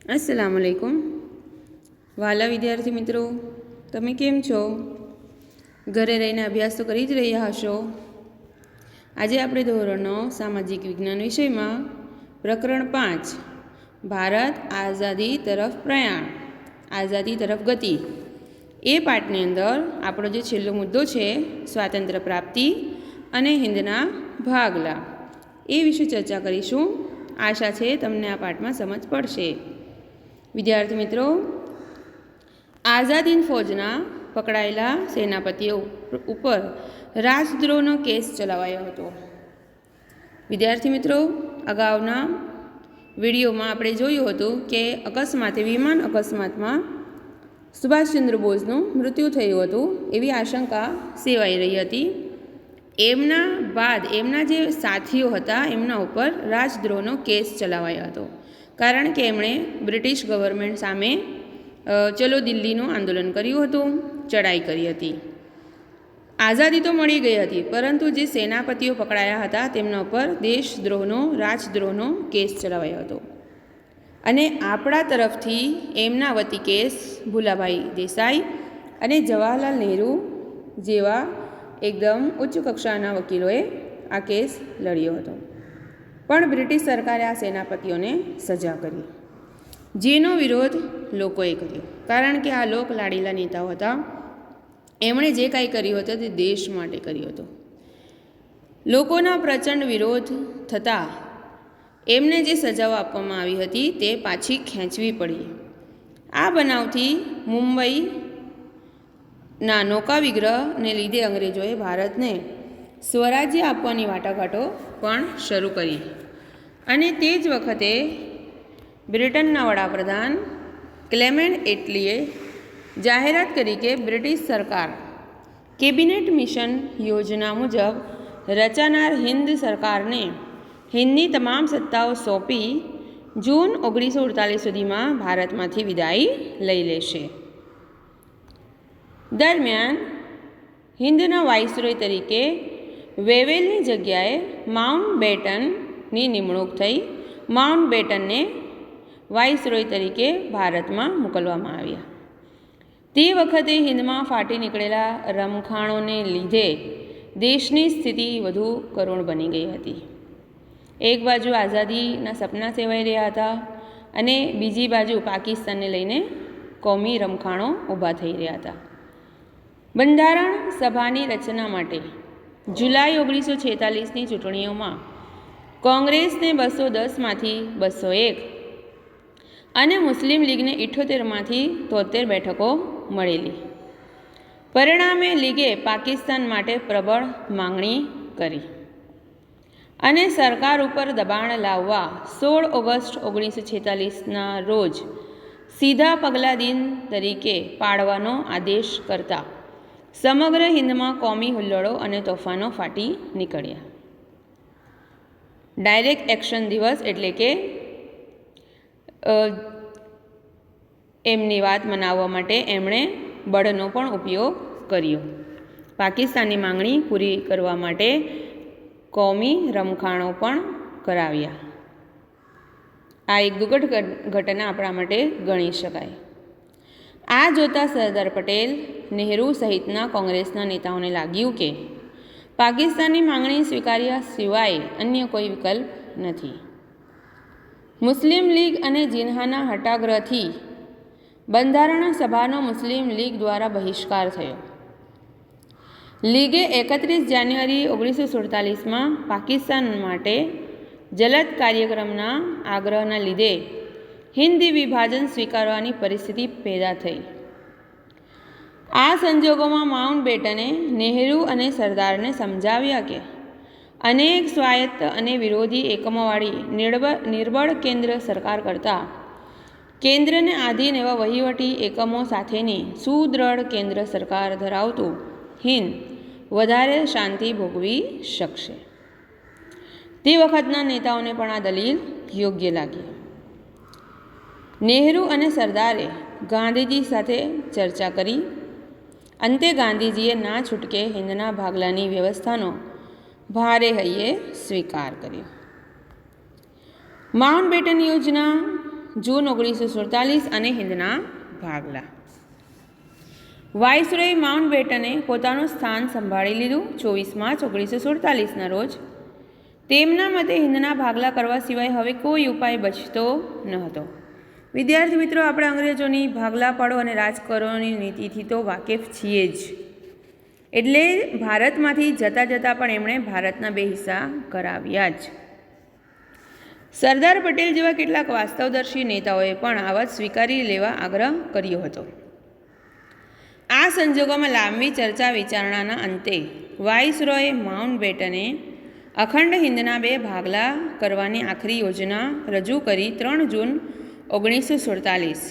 अस्सलामु अलैकुम वाला विद्यार्थी मित्रों, तमे केम छो? घरे रहीने अभ्यास तो करी ज रह्या हशो। आजे आपणे धोरण 9 सामाजिक विज्ञान विषय में प्रकरण 5 भारत आज़ादी तरफ प्रयाण, आज़ादी तरफ गति, ए पाठनी अंदर आपणो जे छेल्लो मुद्दो छे स्वातंत्र्य प्राप्ति अने हिंदना भागला ए विषे चर्चा करीशुं। आशा छे तमने आ पाठ में समझ पड़शे। विद्यार्थी मित्रों, आज़ाद हिंद फौजना पकड़ायेला सेनापतिओ उपर राजद्रोहनो केस चलावायो हतो। विद्यार्थी मित्रों, अगाउना विडियो में आपणे जोयुं हतुं के अकस्माते विमान अकस्मात में सुभाषचंद्र बोसनुं मृत्यु थयुं हतुं एवी आशंका सेवाई रही हती। एमना बाद एमना जे साथीओ हता एमना उपर राजद्रोहनो केस चलावायो हतो, कारण के एमणे ब्रिटिश गवर्नमेंट सामे चलो दिल्लीનું आंदोलन कर्युं हतुं, चढ़ाई करी हती। आज़ादी तो मळी गई हती, परंतु जे सेनापतिओ पकड़ाया हता तेमना पर देशद्रोहनो राजद्रोहनो केस चलावायो हतो अने आपणा तरफथी एमना वती केस भूलाभाई देसाई अने जवाहरलाल नेहरू जेवा एकदम उच्च कक्षाना वकीलोए आ केस लड्यो हतो, पण ब्रिटिश सरकारे आ सेनापतिओने सजा करी, जेनो विरोध लोकोए कर्यो, कारण के आ लोक लाड़ीला नेताओ हता। एमणे जे कांई कर्युं हतुं ते देश माटे कर्युं हतुं। लोकोना प्रचंड विरोध थता एमने जे सजाओ आपवामां आवी हती ते पाછી खेंचवी पड़ी। आ बनावथी मुंबईना नौका विग्रह ने लीधे अंग्रेजोए भारतने स्वराज्य आपवानी वाटाघाटो पण शरू करी अने ते ज वखते ब्रिटनना वडाप्रधान क्लेमेंट एटलीए जाहेरात करी के ब्रिटिश सरकार केबिनेट मिशन योजना मुजब रचानार हिंद सरकार ने हिंदनी तमाम सत्ताओ सौंपी जून 1948 सुधी में भारत में विदाई लई लेशे। दरमियान हिंदना वाइसरॉय तरीके वेवेलनी जग्याए माउंटबेटननी निमणूक थई। माउंटबेटन ने वाइसरॉय तरीके भारत में मोकलवामां आव्या। ते वखते हिंद में फाटी निकळेला रमखाणोने लीधे देशनी स्थिति वधु करुण बनी गई हती। एक बाजु आज़ादीना सपना सेवाई रह्या हता अने बीजी बाजु पाकिस्तान ने लईने कौमी रमखाणो ऊभा थई रह्या हता। बंधारण सभानी रचना माटे जुलाई 1946 नी चूंटणीओमां कोंग्रेस ने 210 मांथी 201 अने मुस्लिम लीग ने 78 मांथी 73 बेठको मळेली। परिणामे लीगे पाकिस्तान माटे प्रबळ मांगणी करी अने सरकार उपर दबाण लाववा 16 ऑगस्ट 1946 ना रोज सीधा पगला दिन तरीके पाडवानो आदेश करता समग्र हिंद में कौमी हुल्लड़ो अने तोफानो फाटी निकळ्या। डायरेक्ट एक्शन दिवस एटले के एमनी वात मनाववा माटे एमणे बळनो पण उपयोग कर्यो। पाकिस्ताननी मांगणी पूरी करवा माटे कौमी रमखाणो पण कराव्या। आ एक दुखद घटना आपणा माटे गणी शकाय। आ जोता सरदार पटेल नेहरू सहितना कोंग्रेसना नेताओने लाग्युं के पाकिस्ताननी मांगणी स्वीकार्या सिवाय अन्य कोई विकल्प नथी। मुस्लिम लीग अने जिन्हाना हटाग्रहथी बंधारण सभानो मुस्लिम लीग द्वारा बहिष्कार थयो। लीगे 31 जान्युआरी 1947 में पाकिस्तान माटे जलद कार्यक्रमना आग्रहना लीधे हिंदी विभाजन स्वीकारवानी परिस्थिति पैदा थई। आ संजोगोमां माउंटबेटने नेहरू अने सरदारने समजाव्या के अनेक स्वायत्त अने विरोधी एकमोवाળી निर्बळ केन्द्र सरकार करता केन्द्रने आधीन एवा वहीवटी एकमों साथेनी सुदृढ़ केन्द्र सरकार धरावतुं हिंद वधारे शांति भोगवी शकशे। ते वखतना नेताओने पण आ दलील योग्य लागी। नेहरू अने सरदारे गांधीजी साथे चर्चा करी। अंते गांधीजीए ना छूटके हिंदना भागलानी व्यवस्थानो भारे हૈયે स्वीकार कर्यो। माउंटबेटन योजना જૂન 1947 અને હિંદના ભાગલા. વાઇસરોય માઉન્ટ બેટને પોતાનું સ્થાન સંભાળી લીધું 24 માર્ચ 1947ના રોજ. તેમના મતે હિંદના ભાગલા કરવા સિવાય હવે કોઈ ઉપાય બચતો ન હતો. વિદ્યાર્થી મિત્રો, આપણે અંગ્રેજોની ભાગલા પાડો અને રાજ કરોની નીતિથી તો વાકેફ છીએ જ. એટલે ભારતમાંથી જતાં જતાં પણ એમણે ભારતના 2 હિસ્સા કરાવ્યા જ. સરદાર પટેલ જેવા કેટલાક વાસ્તવદર્શી નેતાઓએ પણ આ વાત સ્વીકારી લેવા આગ્રહ કર્યો હતો. આ સંજોગોમાં લાંબી ચર્ચા વિચારણાના અંતે વાઇસરોય માઉન્ટ બેટને અખંડ હિંદના 2 ભાગલા કરવાની આખરી યોજના રજૂ કરી 3 જૂન 1947,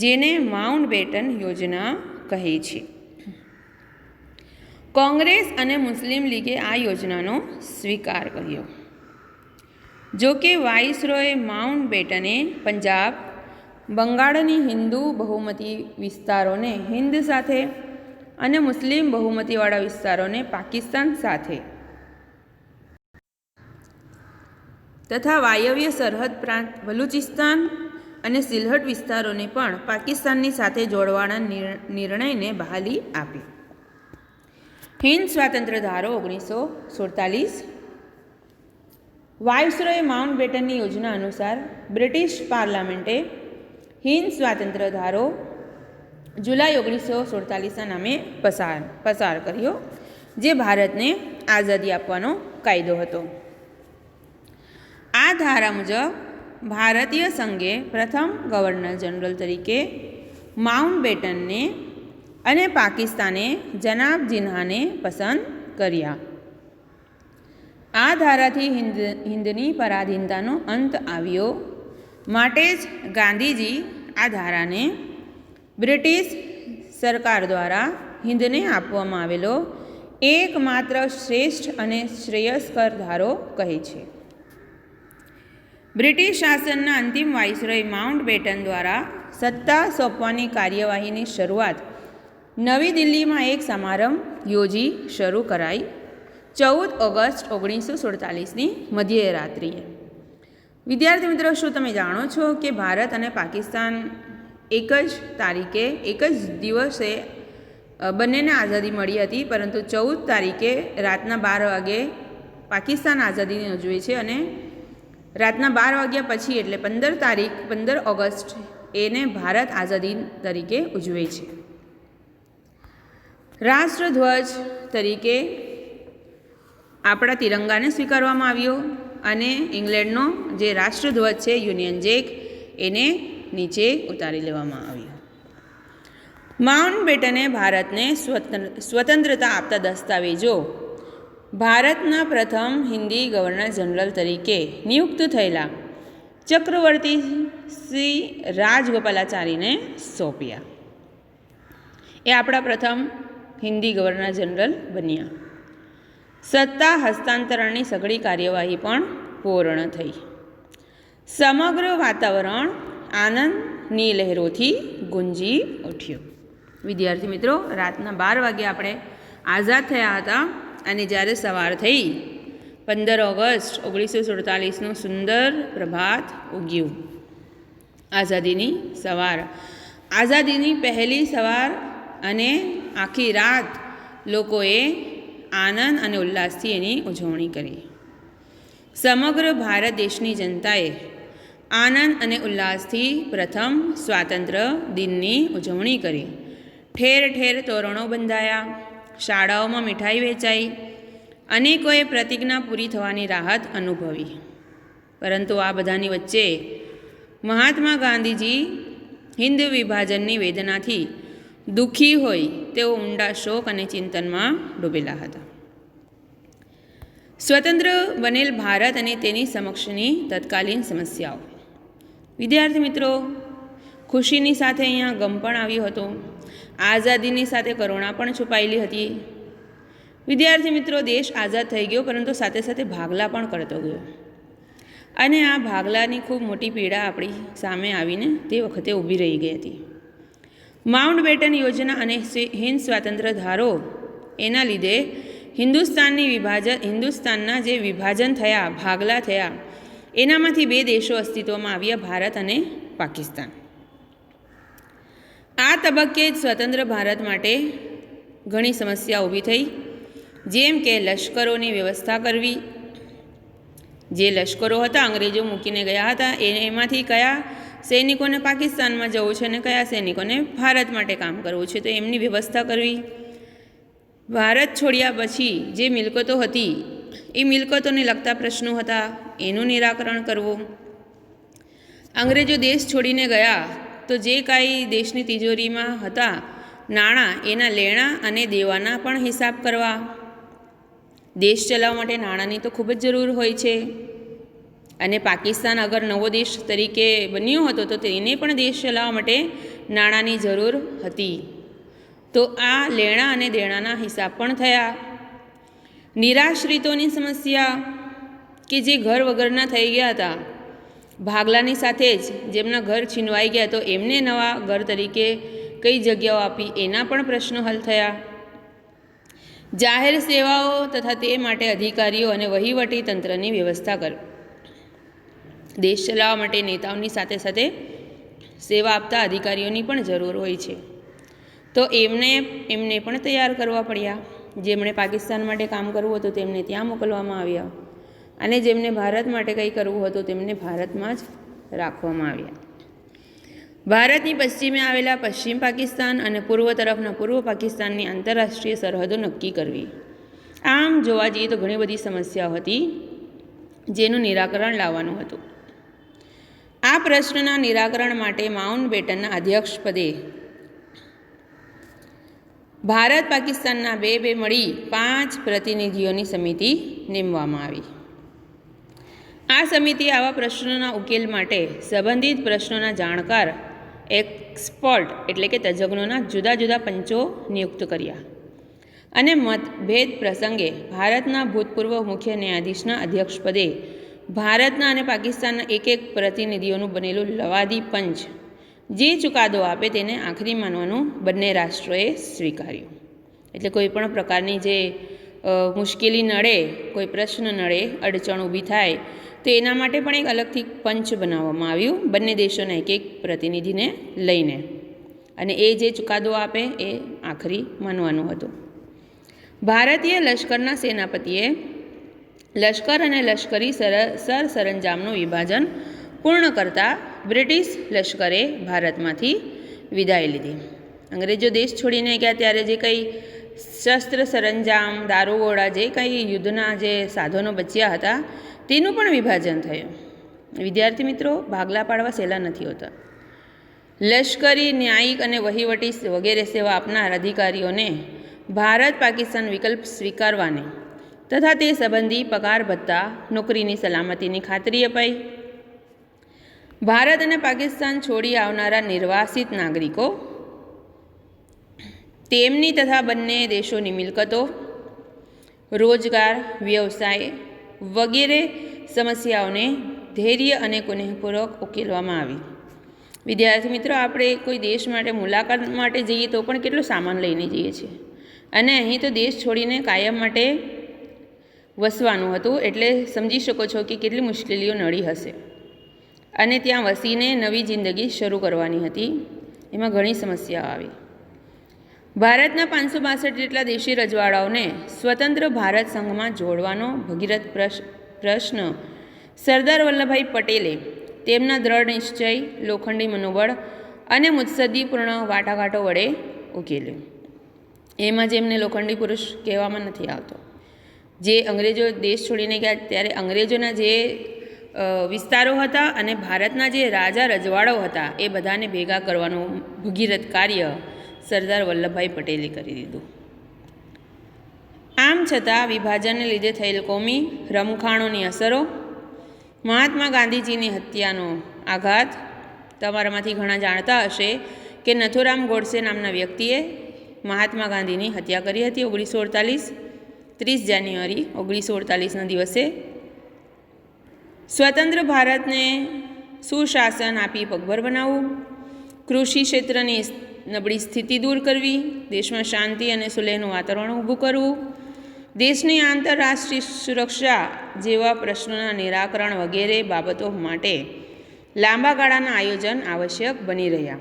જેને માઉન્ટ બેટન યોજના કહે છે. કોંગ્રેસ અને મુસ્લિમ લીગે આ યોજનાનો સ્વીકાર કર્યો. જો કે વાઇસરોય માઉન્ટ બેટને પંજાબ, બંગાળની હિન્દુ બહુમતી વિસ્તારોને હિંદ સાથે અને મુસ્લિમ બહુમતીવાળા વિસ્તારોને પાકિસ્તાન સાથે તથા વાયવ્ય સરહદ પ્રાંત બલુચિસ્તાન અને સિલહટ વિસ્તારોને પણ પાકિસ્તાનની સાથે જોડવાના નિર્ણયને બહાલી આપી. હિંદ સ્વાતંત્ર્ય ધારો 1947. વાઇસરોય માઉન્ટ બેટનની યોજના અનુસાર બ્રિટિશ પાર્લામેન્ટે હિંદ સ્વાતંત્ર્ય ધારો જુલાઈ 1947ના નામે પસાર કર્યો, જે ભારતને આઝાદી આપવાનો કાયદો હતો. આ ધારા મુજબ ભારતીય સંઘે પ્રથમ ગવર્નર જનરલ તરીકે માઉન્ટ બેટનને અને પાકિસ્તાને જનાબ જિન્નાને પસંદ કર્યા. આ ધારાથી હિંદની પરાધીનતાનો અંત આવ્યો. માટે જ ગાંધીજી આ ધારાને બ્રિટિશ સરકાર દ્વારા હિંદને આપવામાં આવેલો એકમાત્ર શ્રેષ્ઠ અને શ્રેયસ્કર ધારો કહે છે. બ્રિટિશ શાસનના અંતિમ વાઇસરોય માઉન્ટ બેટન દ્વારા સત્તા સોંપવાની કાર્યવાહીની શરૂઆત નવી દિલ્હીમાં એક સમારંભ યોજી શરૂ કરાઈ 14 ઓગસ્ટ 1947ની મધ્યરાત્રિએ. વિદ્યાર્થી મિત્રો, શું તમે જાણો છો કે ભારત અને પાકિસ્તાન એક જ તારીખે એક જ દિવસે બંનેને આઝાદી મળી હતી, પરંતુ 14 તારીખે રાતના 12 વાગે પાકિસ્તાન આઝાદીને ઉજવે છે અને રાતના 12 વાગ્યા પછી એટલે 15 ઓગસ્ટ એને ભારત આઝાદી તરીકે ઉજવે છે. રાષ્ટ્રધ્વજ તરીકે આપણા તિરંગાને સ્વીકારવામાં આવ્યો અને ઇંગ્લેન્ડનો જે રાષ્ટ્રધ્વજ છે યુનિયન જેક એને નીચે ઉતારી લેવામાં આવ્યો. માઉન્ટ બેટને ભારતને સ્વતંત્રતા આપતા દસ્તાવેજો ભારતના પ્રથમ હિન્દી ગવર્નર જનરલ તરીકે નિયુક્ત થયેલા ચક્રવર્તી શ્રી રાજગોપાલાચારીને સોંપ્યા. એ આપણા પ્રથમ હિન્દી ગવર્નર જનરલ બન્યા. સત્તા હસ્તાંતરણની સઘળી કાર્યવાહી પણ પૂર્ણ થઈ. સમગ્ર વાતાવરણ આનંદની લહેરોથી ગુંજી ઉઠ્યું. વિદ્યાર્થી મિત્રો, રાતના 12 વાગે આપણે આઝાદ થયા હતા અને જ્યારે સવાર થઈ 15 ઓગસ્ટ 1947નું સુંદર પ્રભાત ઉગ્યું. આઝાદીની સવાર, આઝાદીની પહેલી સવાર અને આખી રાત લોકોએ આનંદ અને ઉલ્લાસથી એની ઉજવણી કરી. સમગ્ર ભારત દેશની જનતાએ આનંદ અને ઉલ્લાસથી પ્રથમ સ્વાતંત્ર્ય દિનની ઉજવણી કરી. ઠેર ઠેર તોરણો બંધાયા, શાળાઓમાં મીઠાઈ વેચાઈ, અનેકોએ પ્રતિજ્ઞા પૂરી થવાની રાહત અનુભવી. પરંતુ આ બધાની વચ્ચે મહાત્મા ગાંધીજી હિન્દ વિભાજનની વેદનાથી દુઃખી હોય તેઓ ઊંડા શોક અને ચિંતનમાં ડૂબેલા હતા. સ્વતંત્ર બનેલ ભારત અને તેની સમક્ષની તત્કાલીન સમસ્યાઓ. વિદ્યાર્થી મિત્રો, ખુશીની સાથે અહીંયા ગમ પણ આવ્યું હતું. આઝાદીની સાથે કરુણા પણ છુપાયેલી હતી. વિદ્યાર્થી મિત્રો, દેશ આઝાદ થઈ ગયો, પરંતુ સાથે સાથે ભાગલા પણ કરતો ગયો અને આ ભાગલાની ખૂબ મોટી પીડા આપણી સામે આવીને તે વખતે ઊભી રહી ગઈ હતી. માઉન્ટ બેટન યોજના અને હિન્દ સ્વાતંત્ર્ય ધારો એના લીધે હિન્દુસ્તાનના જે વિભાજન થયા, ભાગલા થયા, એનામાંથી 2 દેશો અસ્તિત્વમાં આવ્યા, ભારત અને પાકિસ્તાન. આ તબક્કે જ સ્વતંત્ર ભારત માટે ઘણી સમસ્યા ઊભી થઈ, જેમ કે લશ્કરોની વ્યવસ્થા કરવી. જે લશ્કરો હતા અંગ્રેજો મૂકીને ગયા હતા એમાંથી કયા સૈનિકોને પાકિસ્તાનમાં જવું છે અને કયા સૈનિકોને ભારત માટે કામ કરવું છે, તો એમની વ્યવસ્થા કરવી. ભારત છોડ્યા પછી જે મિલકતો હતી એ મિલકતોને લગતા પ્રશ્નો હતા, એનું નિરાકરણ કરવું. અંગ્રેજો દેશ છોડીને ગયા તો જે કાંઈ દેશની તિજોરીમાં હતા નાણાં, એના લેણા અને દેવાના પણ હિસાબ કરવા. દેશ ચલાવવા માટે નાણાંની તો ખૂબ જ જરૂર હોય છે, અને પાકિસ્તાન અગર નવો દેશ તરીકે બન્યો હતો તો તેને પણ દેશ ચલાવવા માટે નાણાંની જરૂર હતી. તો આ લેણા અને દેણાના હિસાબ પણ થયા. નિરાશ્રિતોની સમસ્યા, કે જે ઘર વગરના થઈ ગયા હતા, ભાગલાની સાથે જ જેમના ઘર છીનવાઈ ગયા તો એમને નવા ઘર તરીકે કઈ જગ્યાઓ આપી, એના પણ પ્રશ્નો હલ થયા. જાહેર સેવાઓ તથા તે માટે અધિકારીઓ અને વહીવટી તંત્રની વ્યવસ્થા કરવી. દેશ ચલાવવા માટે નેતાઓની સાથે સાથે સેવા આપતા અધિકારીઓની પણ જરૂર હોય છે, તો એમને પણ તૈયાર કરવા પડ્યા. જેમણે પાકિસ્તાન માટે કામ કરવું હતું તેમને ત્યાં મોકલવામાં આવ્યા, અને જેમને ભારત માટે કંઈ કરવું હતું તેમને ભારતમાં જ રાખવામાં આવ્યા. ભારતની પશ્ચિમે આવેલા પશ્ચિમ પાકિસ્તાન અને પૂર્વ તરફના પૂર્વ પાકિસ્તાનની આંતરરાષ્ટ્રીય સરહદો નક્કી કરવી. આમ જોવા જઈએ તો ઘણી બધી સમસ્યાઓ હતી જેનું નિરાકરણ લાવવાનું હતું. આ પ્રશ્નના નિરાકરણ માટે માઉન્ટ બેટનના અધ્યક્ષપદે ભારત પાકિસ્તાનના બે મળી 5 પ્રતિનિધિઓની સમિતિ નીમવામાં આવી. આ સમિતિ આવા પ્રશ્નોના ઉકેલ માટે સંબંધિત પ્રશ્નોના જાણકાર એક્સપર્ટ એટલે કે તજજ્ઞોના જુદા જુદા પંચો નિયુક્ત કર્યા, અને મતભેદ પ્રસંગે ભારતના ભૂતપૂર્વ મુખ્ય ન્યાયાધીશના અધ્યક્ષપદે ભારતના અને પાકિસ્તાનના એક પ્રતિનિધિઓનું બનેલું લવાદી પંચ જે ચુકાદો આપે તેને આખરી માનવાનું બંને રાષ્ટ્રોએ સ્વીકાર્યું. એટલે કોઈ પણ પ્રકારની જે મુશ્કેલી નડે, કોઈ પ્રશ્ન નડે, અડચણ ઊભી થાય તો એના માટે પણ એક અલગથી પંચ બનાવવામાં આવ્યું, બંને દેશોના એક પ્રતિનિધિને લઈને, અને એ જે ચુકાદો આપે એ આખરી માનવાનું હતું. ભારતીય લશ્કરના સેનાપતિએ લશ્કર અને લશ્કરી સરસરંજામનું વિભાજન પૂર્ણ કરતાં બ્રિટિશ લશ્કરે ભારતમાંથી વિદાય લીધી. અંગ્રેજો દેશ છોડીને ગયા ત્યારે જે કંઈ શસ્ત્ર સરંજામ, દારૂગોળા, જે કંઈ યુદ્ધના જે સાધનો બચ્યા હતા તેનું પણ વિભાજન થયું. વિદ્યાર્થી મિત્રો, ભાગલા પાડવા સહેલા નથી હોતા. લશ્કરી, ન્યાયિક અને વહીવટી વગેરે સેવા આપનાર અધિકારીઓને ભારત પાકિસ્તાન વિકલ્પ સ્વીકારવાને તથા તે સંબંધી પગાર ભથ્થા, નોકરીની સલામતીની ખાતરી અપાઈ. ભારત અને પાકિસ્તાન છોડી આવનારા નિર્વાસિત નાગરિકો, તેમની તથા બંને દેશોની મિલકતો, રોજગાર, વ્યવસાય વગેરે સમસ્યાઓને ધૈર્ય અને કુનેહપૂર્વક ઉકેલવામાં આવી. વિદ્યાર્થી મિત્રો, આપણે કોઈ દેશ માટે મુલાકાત માટે જઈએ તો પણ કેટલો સામાન લઈને જઈએ છીએ, અને અહીં તો દેશ છોડીને કાયમ માટે વસવાનું હતું, એટલે સમજી શકો છો કે કેટલી મુશ્કેલીઓ નડી હશે. અને ત્યાં વસીને નવી જિંદગી શરૂ કરવાની હતી, એમાં ઘણી સમસ્યાઓ આવી. ભારતના 562 જેટલા દેશી રજવાડાઓને સ્વતંત્ર ભારત સંઘમાં જોડવાનો ભગીરથ પ્રશ્ન સરદાર વલ્લભભાઈ પટેલે તેમના દ્રઢ નિશ્ચય, લોખંડી મનોબળ અને મુત્સદ્દીપૂર્ણ વાટાઘાટો વડે ઉકેલ્યો. એમાં જેમને લોખંડી પુરુષ કહેવામાં નથી આવતો. જે અંગ્રેજો દેશ છોડીને ગયા ત્યારે અંગ્રેજોના જે વિસ્તારો હતા અને ભારતના જે રાજા રજવાડાઓ હતા એ બધાને ભેગા કરવાનું ભગીરથ કાર્ય સરદાર વલ્લભભાઈ પટેલે કરી દીધું. આમ છતાં વિભાજનને લીધે થયેલ કોમી રમખાણોની અસરો, મહાત્મા ગાંધીજીની હત્યાનો આઘાત, તમારામાંથી ઘણા જાણતા હશે કે નથુરામ ગોડસે નામના વ્યક્તિએ મહાત્મા ગાંધીની હત્યા કરી હતી 1948, 30 જાન્યુઆરી 1948ના દિવસે. સ્વતંત્ર ભારતને સુશાસન આપી પગભર બનાવવું, કૃષિ ક્ષેત્રની નબળી સ્થિતિ દૂર કરવી, દેશમાં શાંતિ અને સુલેહનું વાતાવરણ ઊભું કરવું, દેશની આંતરરાષ્ટ્રીય સુરક્ષા જેવા પ્રશ્નોના નિરાકરણ વગેરે બાબતો માટે લાંબા ગાળાના આયોજન આવશ્યક બની રહ્યા.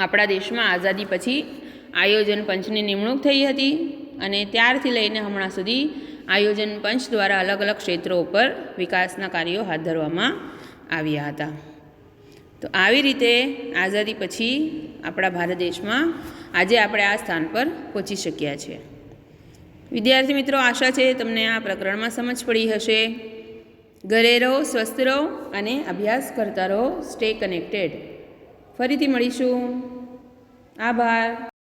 આપણા દેશમાં આઝાદી પછી આયોજન પંચની નિમણૂક થઈ હતી અને ત્યારથી લઈને હમણાં સુધી આયોજન પંચ દ્વારા અલગ અલગ ક્ષેત્રો ઉપર વિકાસના કાર્યો હાથ ધરવામાં આવ્યા હતા. તો આવી રીતે આઝાદી પછી આપણા ભારત દેશમાં આજે આપણે આ સ્થાન પર પહોંચી શક્યા છીએ. વિદ્યાર્થી મિત્રો, આશા છે તમને આ પ્રકરણમાં સમજ પડી હશે. ઘરે રહો, સ્વસ્થ રહો અને અભ્યાસ કરતા રહો. Stay connected. ફરીથી મળીશું. આભાર.